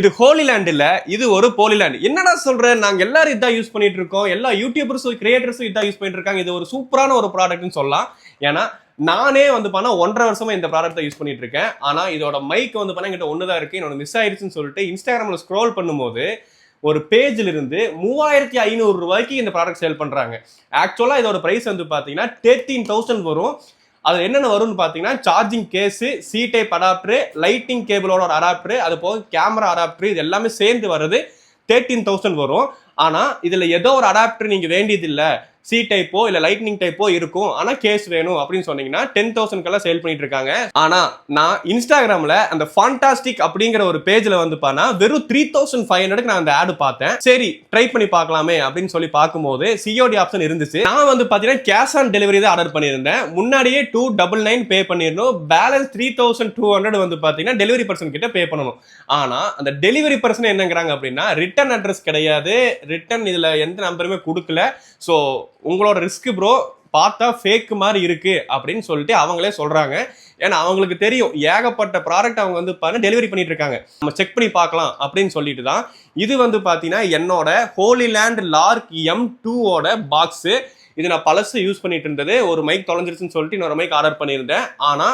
இது ஹோலி லேண்ட் இல்ல, இது ஒரு போலி லேண்ட். என்னடா சொல்றேன், நாங்க எல்லாரும் இதான் யூஸ் பண்ணிட்டு இருக்கோம், எல்லா யூடியூபர்ஸும் கிரியேட்டர்ஸும் இதான் யூஸ் பண்ணிட்டு இருக்காங்க, இது ஒரு சூப்பரான ஒரு ப்ராடக்ட்னு சொல்லலாம். ஏன்னா நானே வந்து பண்ணா 1.5 வருஷமா இந்த ப்ராடக்ட் யூஸ் பண்ணிட்டு இருக்கேன். ஆனா இதோட மைக் வந்து பண்ணா என்கிட்ட ஒண்ணுதான் இருக்கு, என்னோட மிஸ் ஆயிடுச்சுன்னு சொல்லிட்டு இன்ஸ்டாகிராம்ல ஸ்க்ரோல் பண்ணும்போது ஒரு பேஜ்ல இருந்து 3500 ரூபாய்க்கு இந்த ப்ராடக்ட் சேல் பண்றாங்க. ஆக்சுவலா இதோட பிரைஸ் வந்து பாத்தீங்கன்னா 13,000 வரும். அது என்னென்ன வரும்னு பாத்தீங்கன்னா charging case, C type adapter, lightning கேபிளோட ஒரு அடாப்டர், அது போக கேமரா அடாப்டர், இது எல்லாமே சேர்ந்து வருது 13,000 வரும். ஆனா இதுல ஏதோ ஒரு அடாப்டர் நீங்க வேண்டியது இல்ல, சி டைப்போ இல்ல லைட்னிங் டைப்போ இருக்கும், ஆனா கேஸ் வேணும் அப்படின்னு சொன்னீங்கன்னா 10,000 சேல் பண்ணிட்டு இருக்காங்க. ஆனா நான் இன்ஸ்டாகிராம்ல அந்த ஃபண்டாஸ்டிக் அப்படிங்கிற ஒரு பேஜ்ல வந்து பாத்தா வெறும் 3,500 நான் அந்த ஆட் பார்த்தேன். சரி ட்ரை பண்ணி பார்க்கலாமே அப்படின்னு சொல்லி பார்க்கும்போது சிஓடி ஆப்ஷன் இருந்துச்சு. நான் வந்து பாத்தீங்கன்னா கேஷ் ஆன் டெலிவரி தான் ஆர்டர் பண்ணியிருந்தேன். முன்னாடியே 299 பே பண்ணிருந்தோம். பேலன்ஸ் 3,200 வந்து பாத்தீங்கன்னா டெலிவரி பர்சன் கிட்ட பே பண்ணணும். ஆனா அந்த டெலிவரி பர்சன் என்னங்கிறாங்க அப்படின்னா ரிட்டர்ன் அட்ரஸ் கிடையாது, ரிட்டர்ன் இதுல எந்த நம்பருமே கொடுக்கல, சோ உங்களோட ரிஸ்க் ப்ரோ, பார்த்தா ஃபேக் மாதிரி இருக்கு அப்படின்னு சொல்லிட்டு அவங்களே சொல்றாங்க. ஏன்னா அவங்களுக்கு தெரியும் ஏகப்பட்ட ப்ராடக்ட் அவங்க வந்து டெலிவரி பண்ணிட்டு இருக்காங்க, நம்ம செக் பண்ணி பார்க்கலாம் அப்படின்னு சொல்லிட்டு தான் இது வந்து பாத்தீங்கன்னா என்னோட ஹோலி லேண்ட் லார்க் M2 ஓட பாக்ஸ். இது நான் பழசு யூஸ் பண்ணிட்டு இருந்தது, ஒரு மைக் தொலைஞ்சிருச்சுன்னு சொல்லிட்டு இன்னொரு மைக் ஆர்டர் பண்ணியிருந்தேன். ஆனா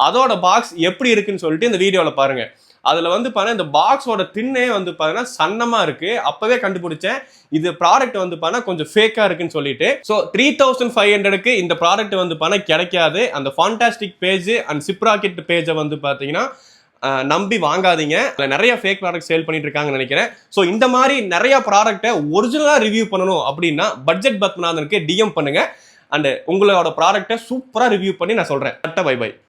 அதோட பாக்ஸ் எப்படி இருக்குன்னு சொல்லிட்டு இந்த வீடியோல பாருங்க. அதுல வந்து பாருங்க இந்த பாக்ஸோட திண்ணே வந்து பாத்தீங்கன்னா சன்னமா இருக்கு. அப்பவே கண்டுபிடிச்சேன் இது ப்ராடக்ட் வந்து பாத்தீங்கன்னா கொஞ்சம் ஃபேக்கா இருக்குன்னு சொல்லிட்டு. சோ 3,500க்கு இந்த ப்ராடக்ட் வந்து பாத்தீங்கன்னா கிடைக்காது. அந்த ஃபண்டாஸ்டிக் பேஜ் அண்ட் சிப்ராக்கெட் பேஜை வந்து பாத்தீங்கன்னா நம்பி வாங்காதீங்க. நிறைய ஃபேக் ப்ராடக்ட் சேல் பண்ணிட்டு இருக்காங்கன்னு நினைக்கிறேன். சோ இந்த மாதிரி நிறைய ப்ராடக்ட்டை ஒரிஜினலா ரிவ்யூ பண்ணணும் அப்படின்னா பட்ஜெட் பத்மநாதனுக்கு டிஎம் பண்ணுங்க. அண்ட் உங்களோட ப்ராடக்ட்டை சூப்பரா ரிவ்யூ பண்ணி நான் சொல்றேன். Bye by.